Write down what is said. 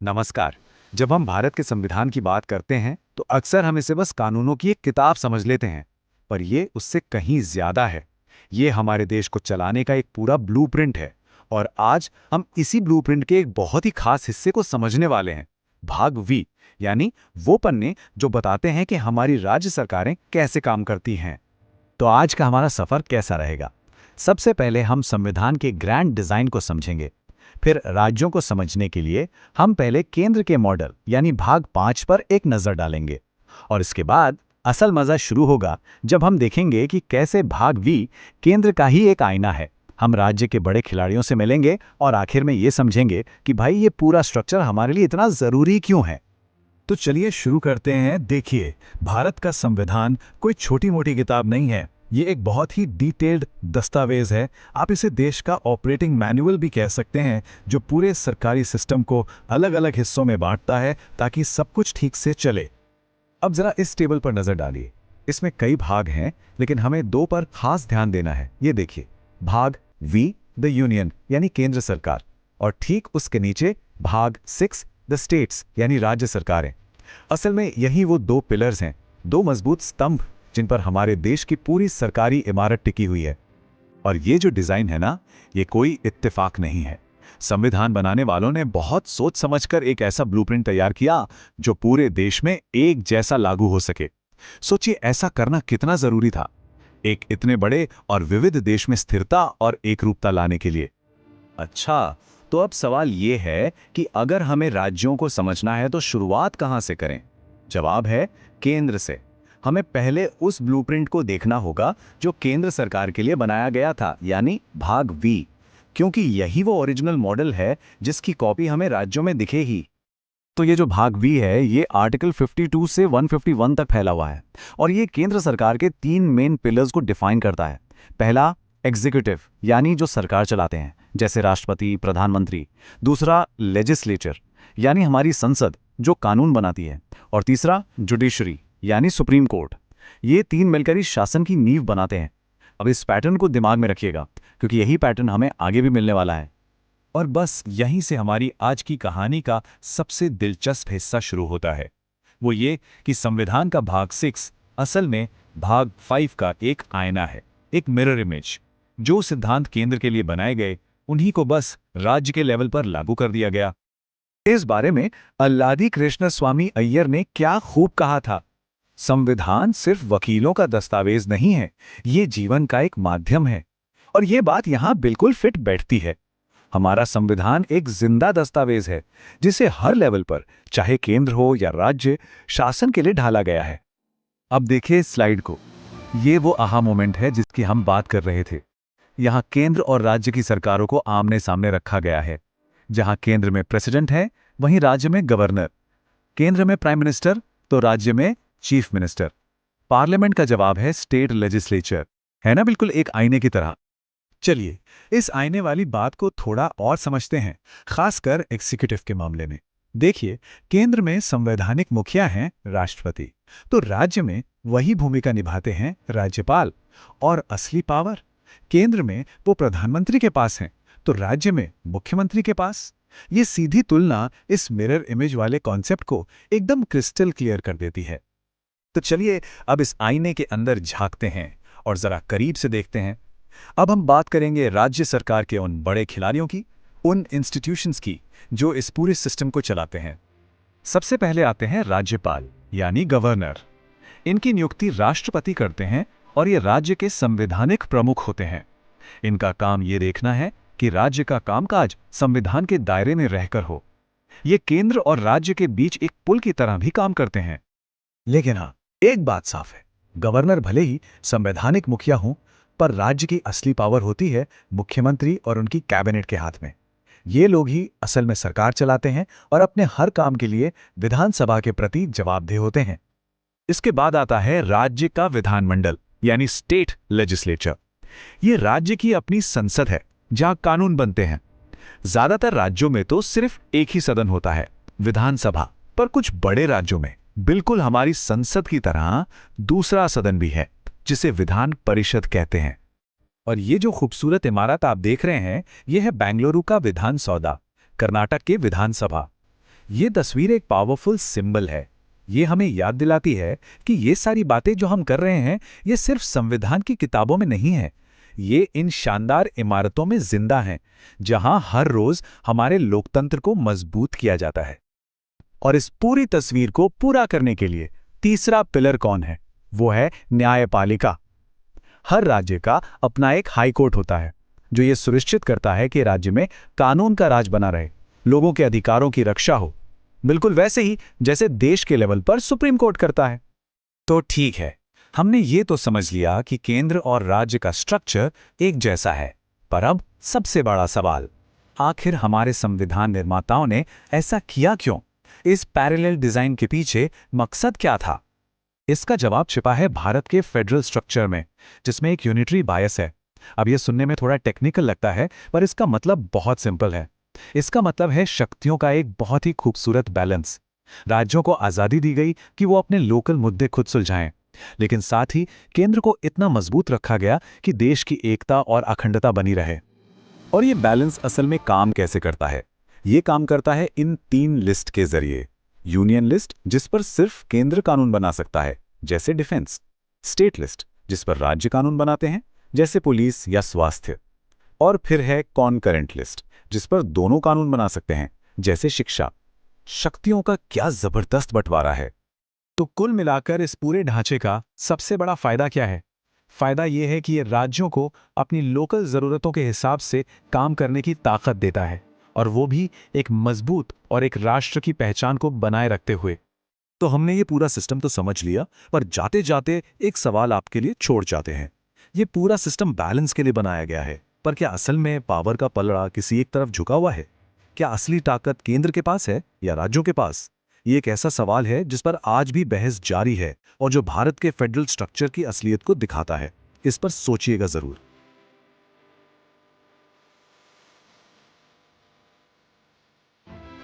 नमस्कार। जब हम भारत के संविधान की बात करते हैं तो अक्सर हम इसे बस कानूनों की एक किताब समझ लेते हैं, पर ये उससे कहीं ज्यादा है। ये हमारे देश को चलाने का एक पूरा ब्लूप्रिंट है। और आज हम इसी ब्लूप्रिंट के एक बहुत ही खास हिस्से को समझने वाले हैं। भाग वी, यानी वो पन्ने जो बताते हैं कि हमारी राज्य सरकारें कैसे काम करती हैं। तो आज का हमारा सफर कैसा रहेगा? सबसे पहले हम संविधान के ग्रैंड डिजाइन को समझेंगे। फिर राज्यों को समझने के लिए हम पहले केंद्र के मॉडल यानी भाग 5 पर एक नजर डालेंगे। और इसके बाद असल मजा शुरू होगा जब हम देखेंगे कि कैसे भाग वी केंद्र का ही एक आईना है। हम राज्य के बड़े खिलाड़ियों से मिलेंगे और आखिर में ये समझेंगे कि भाई ये पूरा स्ट्रक्चर हमारे लिए इतना जरूरी क्यों है। तो चलिए शुरू करते हैं। देखिए, भारत का संविधान कोई छोटी मोटी किताब नहीं है। ये एक बहुत ही डिटेल्ड दस्तावेज है। आप इसे देश का ऑपरेटिंग मैनुअल भी कह सकते हैं, जो पूरे सरकारी सिस्टम को अलग अलग हिस्सों में बांटता है ताकि सब कुछ ठीक से चले। अब जरा इस टेबल पर नजर डालिए। इसमें कई भाग हैं, लेकिन हमें दो पर खास ध्यान देना है। ये देखिए, भाग वी द यूनियन यानी केंद्र सरकार, और ठीक उसके नीचे भाग 6 द स्टेट्स यानी राज्य सरकारें। असल में यही वो दो पिलर्स हैं, दो मजबूत स्तंभ जिन पर हमारे देश की पूरी सरकारी इमारत टिकी हुई है। और ये जो डिजाइन है ना, ये कोई इत्तेफाक नहीं है। संविधान बनाने वालों ने बहुत सोच समझकर एक ऐसा ब्लूप्रिंट तैयार किया जो पूरे देश में एक जैसा लागू हो सके। सोचिए, ऐसा करना कितना जरूरी था एक इतने बड़े और विविध देश में स्थिरता और एकरूपता लाने के लिए। अच्छा, तो अब सवाल ये है कि अगर हमें राज्यों को समझना है तो शुरुआत कहां से करें? जवाब है केंद्र से। हमें पहले उस ब्लूप्रिंट को देखना होगा जो केंद्र सरकार के लिए बनाया गया था, यानी भाग वी, क्योंकि यही वो ओरिजिनल मॉडल है जिसकी कॉपी हमें राज्यों में दिखे ही। तो ये जो भाग वी है, ये आर्टिकल 52 से 151 तक फैला हुआ है, और ये केंद्र सरकार के तीन मेन पिलर्स को डिफाइन करता है। पहला, एग्जीक्यूटिव यानी जो सरकार चलाते हैं, जैसे राष्ट्रपति, प्रधानमंत्री। दूसरा, लेजिस्लेचर यानी हमारी संसद जो कानून बनाती है। और तीसरा, जुडिशरी यानी सुप्रीम कोर्ट। ये तीन मिलकर ही शासन की नींव बनाते हैं। अब इस पैटर्न को दिमाग में रखिएगा, क्योंकि यही पैटर्न हमें आगे भी मिलने वाला है। और बस यहीं से हमारी आज की कहानी का सबसे दिलचस्प हिस्सा शुरू होता है। वो ये कि संविधान का भाग 6 असल में भाग 5 का एक आईना है, एक मिरर इमेज। जो सिद्धांत केंद्र के लिए बनाए गए, उन्हीं को बस राज्य के लेवल पर लागू कर दिया गया। इस बारे में अल्लादी कृष्ण स्वामी अय्यर ने क्या खूब कहा था, संविधान सिर्फ वकीलों का दस्तावेज नहीं है, ये जीवन का एक माध्यम है। और ये बात यहां बिल्कुल फिट बैठती है। हमारा संविधान एक जिंदा दस्तावेज है, जिसे हर लेवल पर, चाहे केंद्र हो या राज्य, शासन के लिए ढाला गया है। अब देखिए इस स्लाइड को। ये वो आहा मोमेंट है जिसकी हम बात कर रहे थे। यहाँ केंद्र और राज्य की सरकारों को आमने सामने रखा गया है। जहां केंद्र में प्रेसिडेंट है, वहीं राज्य में गवर्नर। केंद्र में प्राइम मिनिस्टर तो राज्य में चीफ मिनिस्टर। पार्लियामेंट का जवाब है स्टेट लेजिस्लेचर। है ना, बिल्कुल एक आईने की तरह। चलिए, इस आईने वाली बात को थोड़ा और समझते हैं, खासकर एग्जीक्यूटिव के मामले में। देखिए, केंद्र में संवैधानिक मुखिया हैं राष्ट्रपति, तो राज्य में वही भूमिका निभाते हैं राज्यपाल। और असली पावर केंद्र में वो प्रधानमंत्री के पास है, तो राज्य में मुख्यमंत्री के पास। ये सीधी तुलना इस मिरर इमेज वाले कॉन्सेप्ट को एकदम क्रिस्टल क्लियर कर देती है। तो चलिए अब इस आईने के अंदर झांकते हैं और जरा करीब से देखते हैं। अब हम बात करेंगे राज्य सरकार के उन बड़े खिलाड़ियों की, उन इंस्टीट्यूशंस की जो इस पूरे सिस्टम को चलाते हैं। सबसे पहले आते हैं राज्यपाल यानी गवर्नर। इनकी नियुक्ति राष्ट्रपति करते हैं और ये राज्य के संवैधानिक प्रमुख होते हैं। इनका काम ये देखना है कि राज्य का कामकाज संविधान के दायरे में रहकर हो। ये केंद्र और राज्य के बीच एक पुल की तरह भी काम करते हैं। लेकिन हाँ, एक बात साफ है, गवर्नर भले ही संवैधानिक मुखिया हों, पर राज्य की असली पावर होती है मुख्यमंत्री और उनकी कैबिनेट के हाथ में। ये लोग ही असल में सरकार चलाते हैं और अपने हर काम के लिए विधानसभा के प्रति जवाबदेह होते हैं। इसके बाद आता है राज्य का विधानमंडल यानी स्टेट लेजिस्लेचर। ये राज्य की अपनी संसद है जहां कानून बनते हैं। ज्यादातर राज्यों में तो सिर्फ एक ही सदन होता है, विधानसभा, पर कुछ बड़े राज्यों में बिल्कुल हमारी संसद की तरह दूसरा सदन भी है, जिसे विधान परिषद कहते हैं। और ये जो खूबसूरत इमारत आप देख रहे हैं, यह है बेंगलुरु का विधान सौदा, कर्नाटक के विधानसभा। ये तस्वीर एक पावरफुल सिंबल है। ये हमें याद दिलाती है कि ये सारी बातें जो हम कर रहे हैं, ये सिर्फ संविधान की किताबों में नहीं है। ये इन शानदार इमारतों में जिंदा हैं, जहां हर रोज हमारे लोकतंत्र को मजबूत किया जाता है। और इस पूरी तस्वीर को पूरा करने के लिए तीसरा पिलर कौन है? वो है न्यायपालिका। हर राज्य का अपना एक हाई कोर्ट होता है, जो ये सुनिश्चित करता है कि राज्य में कानून का राज बना रहे, लोगों के अधिकारों की रक्षा हो, बिल्कुल वैसे ही जैसे देश के लेवल पर सुप्रीम कोर्ट करता है। तो ठीक है, हमने ये तो समझ लिया कि केंद्र और राज्य का स्ट्रक्चर एक जैसा है, पर अब सबसे बड़ा सवाल, आखिर हमारे संविधान निर्माताओं ने ऐसा किया क्यों? इस पैरेलल डिजाइन के पीछे मकसद क्या था? इसका जवाब छिपा है भारत के फेडरल स्ट्रक्चर में, जिसमें एक यूनिटरी बायस है। अब यह सुनने में थोड़ा टेक्निकल लगता है, पर इसका मतलब बहुत सिंपल है। इसका मतलब है शक्तियों का एक बहुत ही खूबसूरत बैलेंस। राज्यों को आजादी दी गई कि वो अपने लोकल मुद्दे खुद सुलझाएं, लेकिन साथ ही केंद्र को इतना मजबूत रखा गया कि देश की एकता और अखंडता बनी रहे। और ये बैलेंस असल में काम कैसे करता है? ये काम करता है इन 3 लिस्ट के जरिए। यूनियन लिस्ट, जिस पर सिर्फ केंद्र कानून बना सकता है, जैसे डिफेंस। स्टेट लिस्ट, जिस पर राज्य कानून बनाते हैं, जैसे पुलिस या स्वास्थ्य। और फिर है कॉनकरेंट लिस्ट, जिस पर दोनों कानून बना सकते हैं, जैसे शिक्षा। शक्तियों का क्या जबरदस्त बंटवारा है। तो कुल मिलाकर इस पूरे ढांचे का सबसे बड़ा फायदा क्या है? फायदा यह है कि ये राज्यों को अपनी लोकल जरूरतों के हिसाब से काम करने की ताकत देता है, और वो भी एक मजबूत और एक राष्ट्र की पहचान को बनाए रखते हुए। तो हमने ये पूरा सिस्टम तो समझ लिया, पर जाते जाते एक सवाल आपके लिए छोड़ जाते हैं। ये पूरा सिस्टम बैलेंस के लिए बनाया गया है, पर क्या असल में पावर का पलड़ा किसी एक तरफ झुका हुआ है? क्या असली ताकत केंद्र के पास है या राज्यों के पास? ये एक ऐसा सवाल है जिस पर आज भी बहस जारी है, और जो भारत के फेडरल स्ट्रक्चर की असलियत को दिखाता है। इस पर सोचिएगा जरूर।